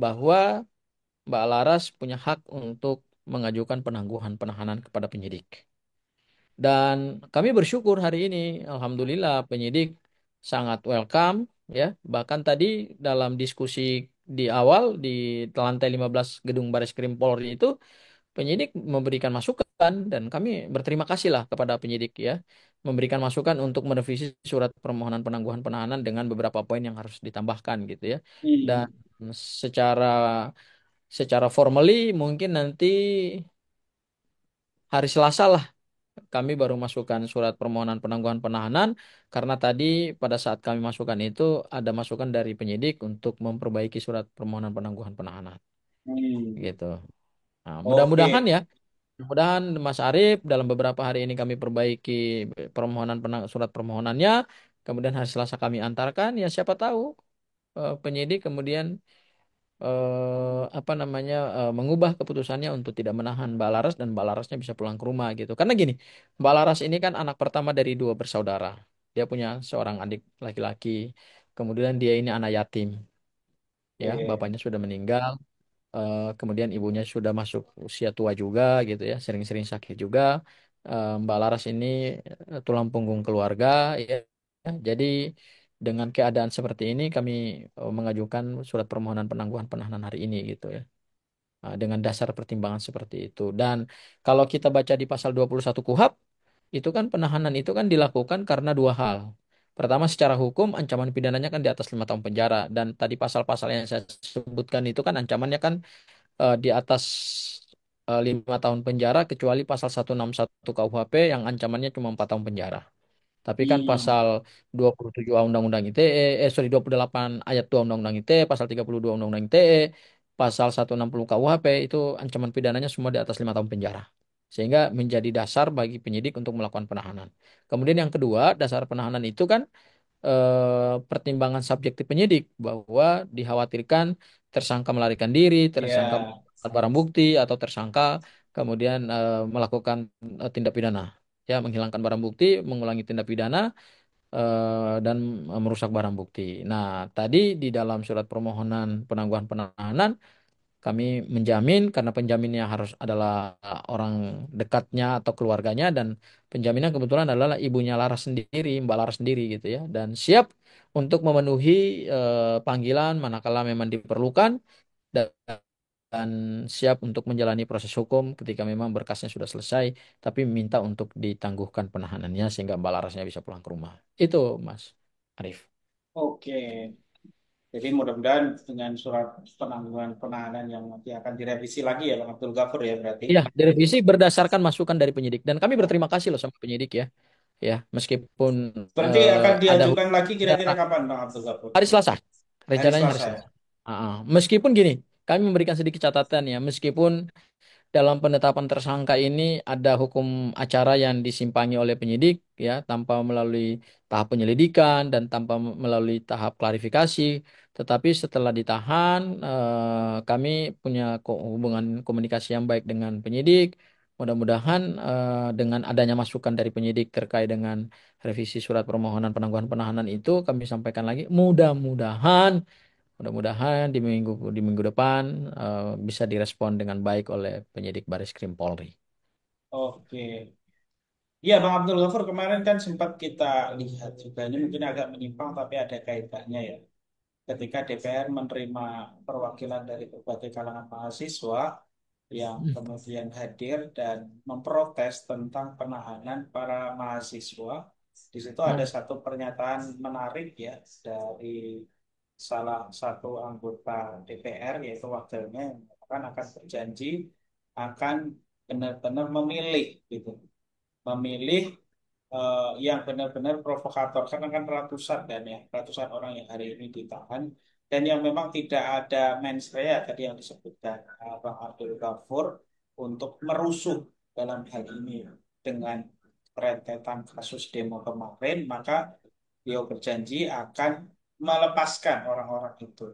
bahwa Mbak Laras punya hak untuk mengajukan penangguhan penahanan kepada penyidik. Dan kami bersyukur hari ini, Alhamdulillah penyidik sangat welcome ya. Bahkan tadi dalam diskusi di awal di lantai 15 gedung Bareskrim Polri itu penyidik memberikan masukan dan kami berterima kasih lah kepada penyidik ya, memberikan masukan untuk merevisi surat permohonan penangguhan penahanan dengan beberapa poin yang harus ditambahkan gitu ya. Dan Hmm. secara secara formally mungkin nanti hari Selasa lah kami baru masukkan surat permohonan penangguhan penahanan karena tadi pada saat kami masukkan itu ada masukan dari penyidik untuk memperbaiki surat permohonan penangguhan penahanan Hmm. gitu. Nah, mudah-mudahan Oke. ya, mudah-mudahan Mas Arief dalam beberapa hari ini kami perbaiki surat permohonannya, kemudian hari Selasa kami antarkan ya siapa tahu penyidik kemudian apa namanya mengubah keputusannya untuk tidak menahan Mbak Laras dan Mbak Larasnya bisa pulang ke rumah gitu. Karena gini, Mbak Laras ini kan anak pertama dari dua bersaudara. Dia punya seorang adik laki-laki. Kemudian dia ini anak yatim, ya, Oke. bapaknya sudah meninggal. Kemudian ibunya sudah masuk usia tua juga gitu ya, sering-sering sakit juga. Mbak Laras ini tulang punggung keluarga ya. Jadi dengan keadaan seperti ini kami mengajukan surat permohonan penangguhan penahanan hari ini gitu ya. Dengan dasar pertimbangan seperti itu. Dan kalau kita baca di pasal 21 KUHP, itu kan penahanan itu kan dilakukan karena dua hal. Pertama, secara hukum ancaman pidananya kan di atas 5 tahun penjara. Dan tadi pasal-pasal yang saya sebutkan itu kan ancamannya kan di atas 5 tahun penjara kecuali pasal 161 KUHP yang ancamannya cuma 4 tahun penjara. Tapi kan Hmm. pasal 27A Undang-Undang ITE, sorry 28 ayat 2 Undang-Undang ITE, pasal 32 Undang-Undang ITE, pasal 160 KUHP itu ancaman pidananya semua di atas 5 tahun penjara. Sehingga menjadi dasar bagi penyidik untuk melakukan penahanan. Kemudian yang kedua, dasar penahanan itu kan pertimbangan subjektif penyidik bahwa dikhawatirkan tersangka melarikan diri, tersangka Ya. melakukan barang bukti atau tersangka kemudian melakukan tindak pidana, ya menghilangkan barang bukti, mengulangi tindak pidana dan merusak barang bukti. Nah, tadi di dalam surat permohonan penangguhan penahanan kami menjamin karena penjaminnya harus adalah orang dekatnya atau keluarganya dan penjaminnya kebetulan adalah ibunya Laras sendiri, Mbak Laras sendiri gitu ya dan siap untuk memenuhi panggilan manakala memang diperlukan dan, dan siap untuk menjalani proses hukum ketika memang berkasnya sudah selesai tapi minta untuk ditangguhkan penahanannya sehingga Mbak Larasnya bisa pulang ke rumah. Itu Mas Arif. Oke. Jadi mudah-mudahan dengan surat penangguhan penahanan yang nanti akan direvisi lagi ya Bang Abdul Ghafur ya berarti. Iya, direvisi berdasarkan masukan dari penyidik dan kami berterima kasih loh sama penyidik ya. Ya, meskipun Berarti akan ada diajukan hukum lagi kira-kira pidana kapan Bang Abdul Ghafur? hari Selasa, Hari rencananya hari Selasa ya. Selasa. Meskipun gini, kami memberikan sedikit catatan ya, meskipun dalam penetapan tersangka ini ada hukum acara yang disimpangi oleh penyidik ya tanpa melalui tahap penyelidikan dan tanpa melalui tahap klarifikasi. Tetapi setelah ditahan, kami punya hubungan komunikasi yang baik dengan penyidik. Mudah-mudahan dengan adanya masukan dari penyidik terkait dengan revisi surat permohonan penangguhan penahanan itu kami sampaikan lagi. Mudah-mudahan di minggu depan bisa direspon dengan baik oleh penyidik Baris Krim Polri. Oke. Iya Bang Abdul Ghafur kemarin kan sempat kita lihat juga ini mungkin agak menyimpang tapi ada kaitannya ya. Ketika DPR menerima perwakilan dari berbagai kalangan mahasiswa yang Hmm. kemudian hadir dan memprotes tentang penahanan para mahasiswa. Di situ ada Hmm. satu pernyataan menarik ya dari salah satu anggota DPR yaitu wakilnya yang mengatakan akan berjanji akan benar-benar memilih gitu, memilih yang benar-benar provokator karena kan ratusan dan ya ratusan orang yang hari ini ditahan dan yang memang tidak ada mens rea tadi yang disebutkan Bang Abdul Ghafur untuk merusuh dalam hal ini dengan rentetan kasus demo kemarin maka beliau berjanji akan melepaskan orang-orang itu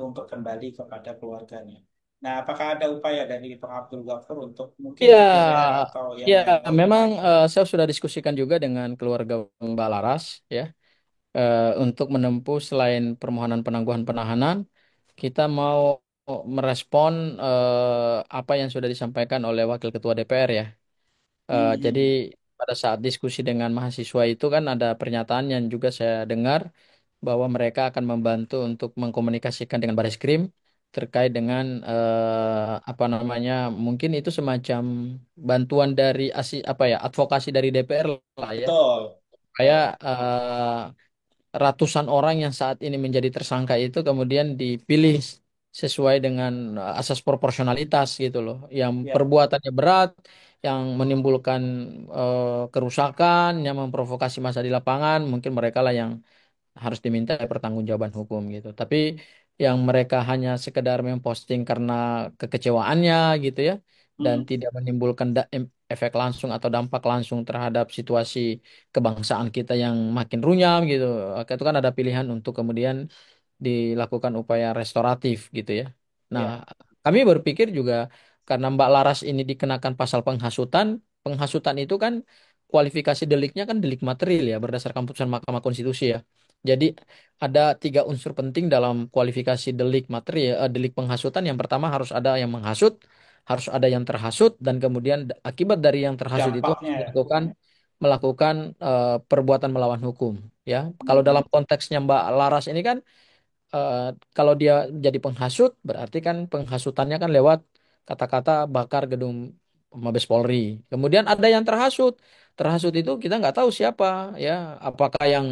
untuk kembali kepada keluarganya. Nah, apakah ada upaya dari Bang Abdul Ghafur untuk mungkin Ya, di DPR atau yang ya lain-lain? memang saya sudah diskusikan juga dengan keluarga Mbak Laras ya untuk menempuh selain permohonan penangguhan penahanan, kita mau merespon apa yang sudah disampaikan oleh Wakil Ketua DPR ya. Jadi Hmm. pada saat diskusi dengan mahasiswa itu kan ada pernyataan yang juga saya dengar bahwa mereka akan membantu untuk mengkomunikasikan dengan Baris Krim terkait dengan apa namanya, mungkin itu semacam bantuan dari apa ya, advokasi dari DPR lah ya, Betul. kayak Betul. ratusan orang yang saat ini menjadi tersangka itu kemudian dipilih sesuai dengan asas proporsionalitas gitu loh, yang Ya. perbuatannya berat, yang menimbulkan kerusakan, yang memprovokasi massa di lapangan, mungkin mereka lah yang harus diminta pertanggungjawaban hukum gitu. Tapi yang mereka hanya sekedar memposting karena kekecewaannya gitu ya, dan Mm. tidak menimbulkan efek langsung atau dampak langsung terhadap situasi kebangsaan kita yang makin runyam gitu. Itu kan ada pilihan untuk kemudian dilakukan upaya restoratif gitu ya. Nah, Ya. kami berpikir juga karena Mbak Laras ini dikenakan pasal penghasutan, penghasutan itu kan kualifikasi deliknya kan delik material ya berdasarkan putusan Mahkamah Konstitusi ya. Jadi ada tiga unsur penting dalam kualifikasi delik material, delik penghasutan. Yang pertama harus ada yang menghasut, harus ada yang terhasut, dan kemudian akibat dari yang terhasut itu harus Dampaknya ya. melakukan melakukan perbuatan melawan hukum ya. Kalau dalam Mm. konteksnya Mbak Laras ini kan eh, kalau dia jadi penghasut berarti kan penghasutannya kan lewat kata-kata bakar gedung Mabes Polri. Kemudian ada yang terhasut. Terhasut itu kita nggak tahu siapa ya, apakah yang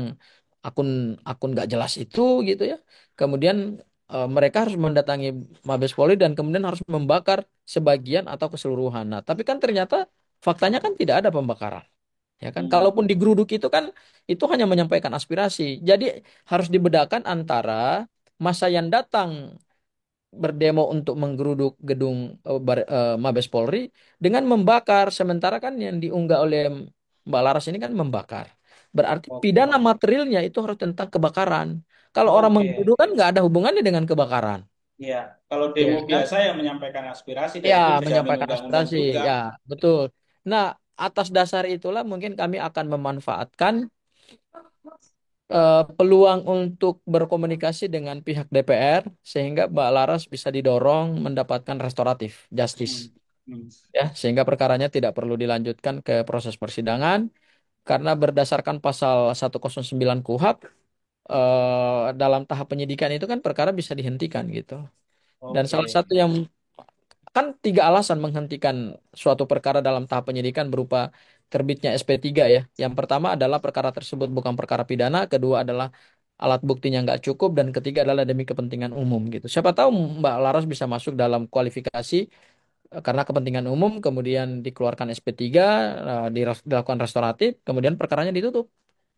akun akun nggak jelas itu gitu ya. Kemudian mereka harus mendatangi Mabes Polri dan kemudian harus membakar sebagian atau keseluruhan. Nah, tapi kan ternyata faktanya kan tidak ada pembakaran. Ya kan, Mm. kalaupun digeruduk itu kan itu hanya menyampaikan aspirasi. Jadi harus dibedakan antara masa yang datang berdemo untuk menggeruduk gedung Mabes Polri dengan membakar. Sementara kan yang diunggah oleh Mbak Laras ini kan membakar. Berarti Oke. pidana materialnya itu harus tentang kebakaran. Kalau orang Oke. menggeruduk kan nggak ada hubungannya dengan kebakaran. Ya. Kalau Ya demo kan? biasa yang menyampaikan aspirasi dan Ya, itu dijamin menyampaikan undang-undang aspirasi. juga. Ya, betul. Nah, atas dasar itulah mungkin kami akan memanfaatkan peluang untuk berkomunikasi dengan pihak DPR sehingga Mbak Laras bisa didorong mendapatkan restoratif justice Mm. Mm. ya, sehingga perkaranya tidak perlu dilanjutkan ke proses persidangan karena berdasarkan pasal 109 KUHP dalam tahap penyidikan itu kan perkara bisa dihentikan gitu. Dan salah Oke. satu yang kan tiga alasan menghentikan suatu perkara dalam tahap penyidikan berupa terbitnya SP3 ya. Yang pertama adalah perkara tersebut bukan perkara pidana, kedua adalah alat buktinya nggak cukup, dan ketiga adalah demi kepentingan umum gitu. Siapa tahu Mbak Laras bisa masuk dalam kualifikasi karena kepentingan umum, kemudian dikeluarkan SP3, dilakukan restoratif, kemudian perkaranya ditutup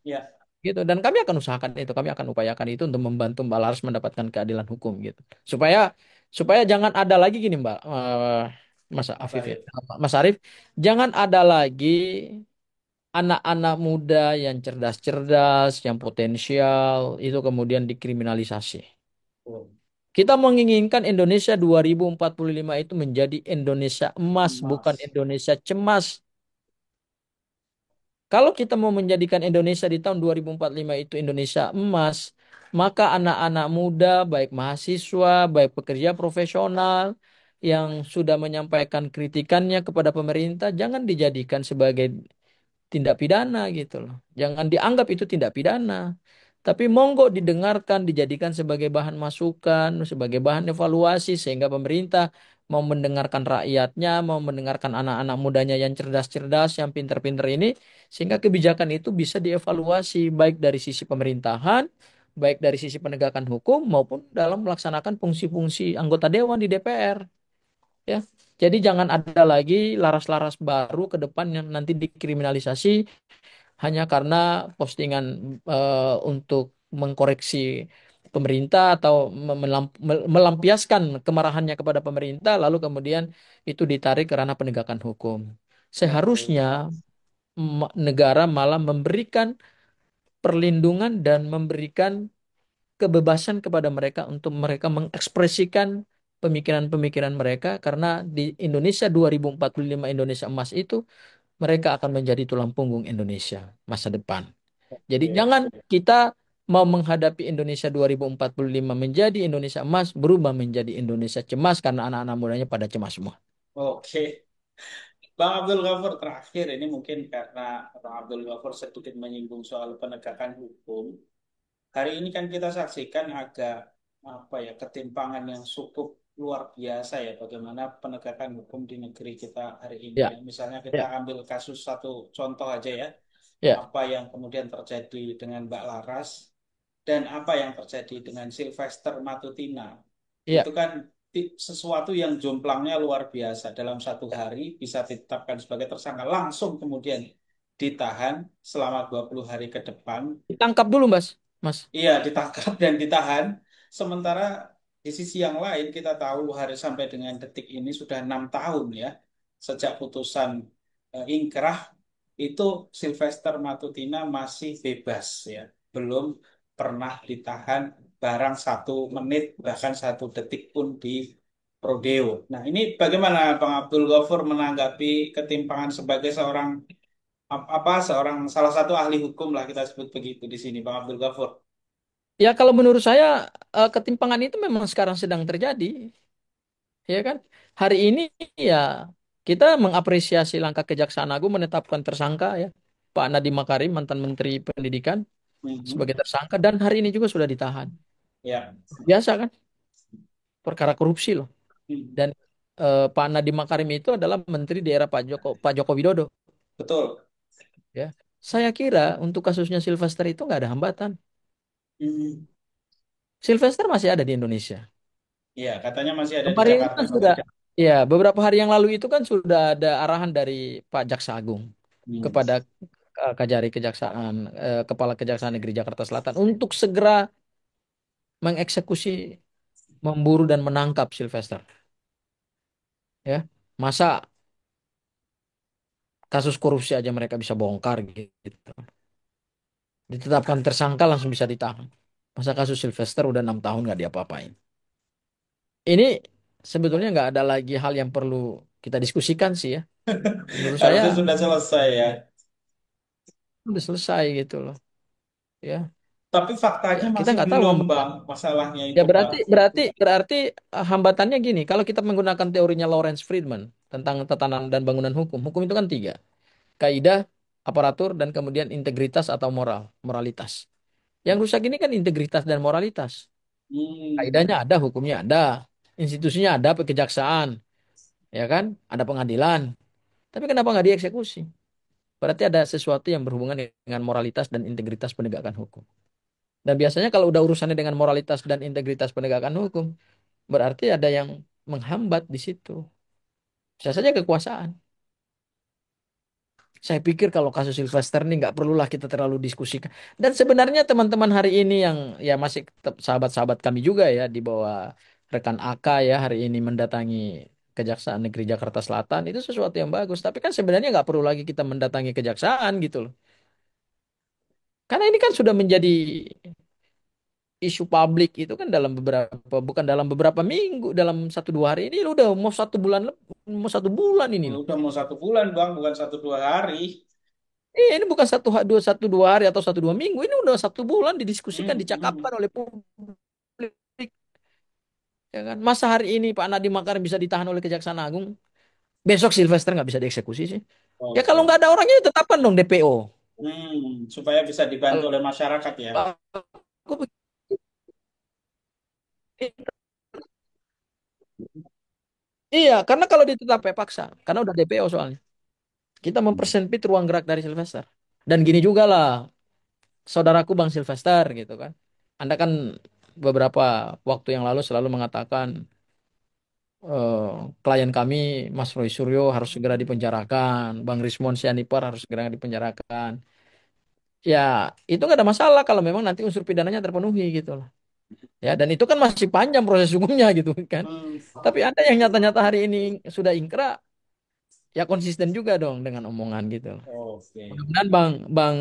Ya. gitu. Dan kami akan usahakan itu, kami akan upayakan itu untuk membantu Mbak Laras mendapatkan keadilan hukum gitu, supaya supaya jangan ada lagi gini Mbak, Mas Mas Afif ya, Arief. Mas Arif, jangan ada lagi anak-anak muda yang cerdas-cerdas, yang potensial itu kemudian dikriminalisasi. Oh, Kita menginginkan Indonesia 2045 itu menjadi Indonesia emas, bukan emas. Indonesia cemas. Kalau kita mau menjadikan Indonesia di tahun 2045 itu Indonesia emas, maka anak-anak muda, baik mahasiswa, baik pekerja profesional yang sudah menyampaikan kritikannya kepada pemerintah, jangan dijadikan sebagai tindak pidana gitu loh. Jangan dianggap itu tindak pidana. Tapi monggo didengarkan, dijadikan sebagai bahan masukan, sebagai bahan evaluasi sehingga pemerintah mau mendengarkan rakyatnya, mau mendengarkan anak-anak mudanya yang cerdas-cerdas, yang pinter-pinter ini, sehingga kebijakan itu bisa dievaluasi baik dari sisi pemerintahan, baik dari sisi penegakan hukum maupun dalam melaksanakan fungsi-fungsi anggota dewan di DPR. Ya, jadi jangan ada lagi laras-laras baru ke depan yang nanti dikriminalisasi hanya karena postingan untuk mengkoreksi pemerintah atau melampiaskan kemarahannya kepada pemerintah, lalu kemudian itu ditarik ke ranah penegakan hukum. Oke. Seharusnya negara malah memberikan perlindungan dan memberikan kebebasan kepada mereka untuk mereka mengekspresikan pemikiran-pemikiran mereka, karena di Indonesia 2045, Indonesia emas itu mereka akan menjadi tulang punggung Indonesia masa depan. Jadi Oke. jangan kita mau menghadapi Indonesia 2045 menjadi Indonesia emas berubah menjadi Indonesia cemas karena anak-anak mudanya pada cemas semua. Oke. Bang Abdul Ghafur terakhir ini mungkin karena Bang Abdul Ghafur sedikit menyinggung soal penegakan hukum. Hari ini kan kita saksikan agak apa ya, ketimpangan yang cukup luar biasa ya bagaimana penegakan hukum di negeri kita hari ini Ya, ya. Misalnya kita ya, ambil kasus satu contoh aja ya, ya, apa yang kemudian terjadi dengan Mbak Laras dan apa yang terjadi dengan Sylvester Matutina. ya. Itu kan sesuatu yang jomplangnya luar biasa. Dalam satu hari bisa ditetapkan sebagai tersangka langsung kemudian ditahan selama 20 hari ke depan. Ditangkap dulu, Mas. Mas. Iya, ditangkap dan ditahan. Sementara di sisi yang lain kita tahu hari sampai dengan detik ini sudah 6 tahun ya sejak putusan ingkrah itu Sylvester Matutina masih bebas ya, belum pernah ditahan barang 1 menit bahkan 1 detik pun di rodeo. Nah, ini bagaimana Bang Abdul Ghafur menanggapi ketimpangan sebagai seorang apa seorang salah satu ahli hukum lah kita sebut begitu di sini, Bang Abdul Ghafur. Ya kalau menurut saya ketimpangan itu memang sekarang sedang terjadi, ya kan? Hari ini ya kita mengapresiasi langkah Kejaksaan Agung menetapkan tersangka ya Pak Nadiem Makarim mantan Menteri Pendidikan Mhm. sebagai tersangka dan hari ini juga sudah ditahan. Ya. Biasa kan? Perkara korupsi loh. Hmm. Dan Pak Nadiem Makarim itu adalah menteri di era Pak Joko Widodo Betul. ya. Saya kira untuk kasusnya Sylvester itu nggak ada hambatan. Hmm. Sylvester masih ada di Indonesia. Ya, katanya masih ada di Kemarin itu Jakarta. kan sudah, ya beberapa hari yang lalu itu kan sudah ada arahan dari Pak Jaksa Agung Hmm. kepada Kajari Kejaksaan, Kepala Kejaksaan Negeri Jakarta Selatan untuk segera mengeksekusi, memburu dan menangkap Sylvester. Ya, masa kasus korupsi aja mereka bisa bongkar gitu. Ditetapkan tersangka langsung bisa ditahan. Masa kasus Sylvester udah 6 tahun nggak diapa-apain. Ini sebetulnya nggak ada lagi hal yang perlu kita diskusikan sih ya. Menurut saya Harusnya sudah selesai ya. udah selesai gitu loh. Ya, Tapi ya faktanya kita masih nggak tahu belum, hambatan. Bang, masalahnya Ya itu, Bang. berarti hambatannya gini. Kalau kita menggunakan teorinya Lawrence Friedman tentang tatanan dan bangunan hukum, hukum itu kan tiga: kaidah, aparatur, dan kemudian integritas atau moralitas. Yang rusak ini kan integritas dan moralitas. Hmm. Kaidahnya ada, hukumnya ada, institusinya ada, kejaksaan, ya kan? Ada pengadilan. Tapi kenapa nggak dieksekusi? Berarti ada sesuatu yang berhubungan dengan moralitas dan integritas penegakan hukum. Dan biasanya kalau udah urusannya dengan moralitas dan integritas penegakan hukum, berarti ada yang menghambat di situ. Bisa saja kekuasaan. Saya pikir kalau kasus Sylvester ini nggak perlulah kita terlalu diskusikan. Dan sebenarnya teman-teman hari ini yang ya masih tetap sahabat-sahabat kami juga ya di bawah rekan AK ya hari ini mendatangi Kejaksaan Negeri Jakarta Selatan itu sesuatu yang bagus. Tapi kan sebenarnya nggak perlu lagi kita mendatangi kejaksaan gitu loh. Karena ini kan sudah menjadi isu publik itu kan dalam beberapa bukan dalam beberapa minggu dalam 1 2 hari ini udah mau 1 bulan mau 1 bulan ini loh. Udah mau 1 bulan, Bang, bukan 1 2 hari. Ini bukan 1 2 hari atau 1 2 minggu ini udah 1 bulan didiskusikan Hmm. Hmm. dicakapkan oleh publik ya kan masa hari ini Pak Nadiem Makarim bisa ditahan oleh Kejaksaan Agung besok Sylvester nggak bisa dieksekusi sih ya kalau Oke. nggak ada orangnya tetapkan dong DPO. Supaya bisa dibantu Kalau oleh masyarakat ya. aku iya karena kalau ditetapkan paksa karena udah DPO soalnya kita mempersempit ruang gerak dari Sylvester. Dan gini juga lah, saudaraku Bang Sylvester gitu kan. Anda kan beberapa waktu yang lalu selalu mengatakan eh, klien kami Mas Roy Suryo harus segera dipenjarakan, Bang Rismon Sianipar harus segera dipenjarakan. Ya, itu nggak ada masalah kalau memang nanti unsur pidananya terpenuhi gitu loh. Ya, dan itu kan masih panjang proses hukumnya gitu kan. Hmm. Tapi ada yang nyata-nyata hari ini sudah ingkrah, ya konsisten juga dong dengan omongan gitu. Oke. Mudah-mudahan bang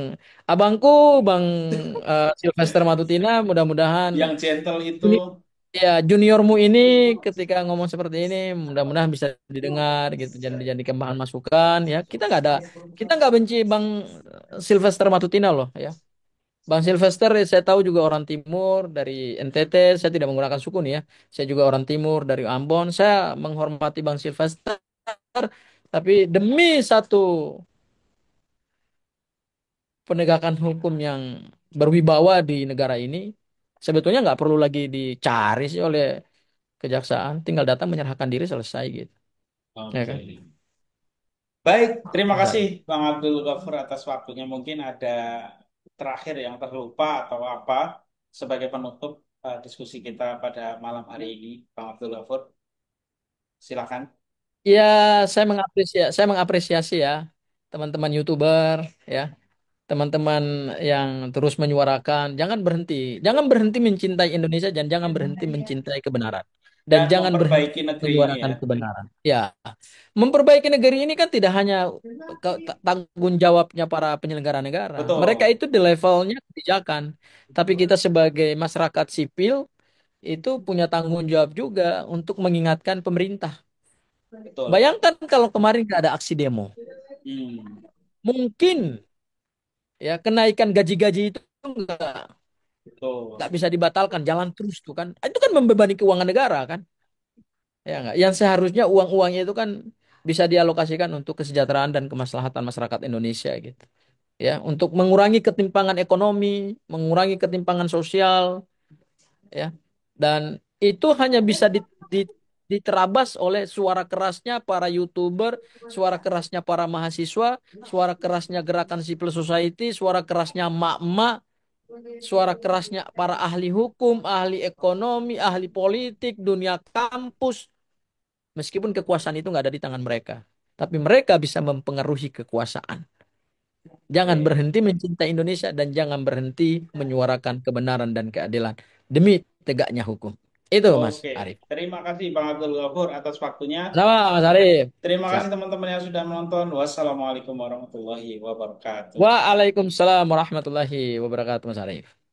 abangku bang Sylvester Matutina mudah-mudahan Yang gentle itu. juni- ya juniormu ini ketika ngomong seperti ini mudah-mudahan bisa didengar gitu dan dijadikan bahan masukan ya kita nggak benci bang Sylvester Matutina loh ya bang Sylvester saya tahu juga orang Timur dari NTT saya tidak menggunakan suku nih ya saya juga orang Timur dari Ambon saya menghormati bang Sylvester tapi demi satu penegakan hukum yang berwibawa di negara ini, Sebetulnya nggak perlu lagi dicari sih oleh kejaksaan, tinggal datang menyerahkan diri selesai gitu, ya Oke. kan? Baik, terima Mas kasih Arief. Bang Abdul Ghafur atas waktunya. Mungkin ada terakhir yang terlupa atau apa sebagai penutup diskusi kita pada malam hari ini, Bang Abdul Ghafur. Silakan. Ya, saya mengapresiasi ya teman-teman YouTuber ya, teman-teman yang terus menyuarakan, jangan berhenti mencintai Indonesia dan jangan berhenti mencintai kebenaran dan Dan jangan berhenti memperbaiki negeri ini menyuarakan ya. kebenaran. Ya, memperbaiki negeri ini kan tidak hanya tanggung jawabnya para penyelenggara negara. Mereka Betul, itu di levelnya kebijakan, tapi kita sebagai masyarakat sipil itu punya tanggung jawab juga untuk mengingatkan pemerintah. betul. Bayangkan kalau kemarin nggak ada aksi demo, Hmm, mungkin ya kenaikan gaji-gaji itu nggak betul, bisa dibatalkan, jalan terus tuh kan. Itu kan membebani keuangan negara kan, ya nggak. Yang seharusnya uang-uangnya itu kan bisa dialokasikan untuk kesejahteraan dan kemaslahatan masyarakat Indonesia gitu. Ya, untuk mengurangi ketimpangan ekonomi, mengurangi ketimpangan sosial, ya. Dan itu hanya bisa diterabas oleh suara kerasnya para YouTuber, suara kerasnya para mahasiswa, suara kerasnya gerakan civil society, suara kerasnya emak-emak, suara kerasnya para ahli hukum, ahli ekonomi, ahli politik, dunia kampus. Meskipun kekuasaan itu nggak ada di tangan mereka, tapi mereka bisa mempengaruhi kekuasaan. Jangan oke. berhenti mencintai Indonesia dan jangan berhenti menyuarakan kebenaran dan keadilan demi tegaknya hukum. Itu Mas Oke, Arief. terima kasih Bang Abdul Ghafur atas waktunya. Sama Mas Arief. Terima Siap. kasih teman-teman yang sudah menonton. Wassalamualaikum warahmatullahi wabarakatuh. Waalaikumsalam warahmatullahi wabarakatuh Mas Arief.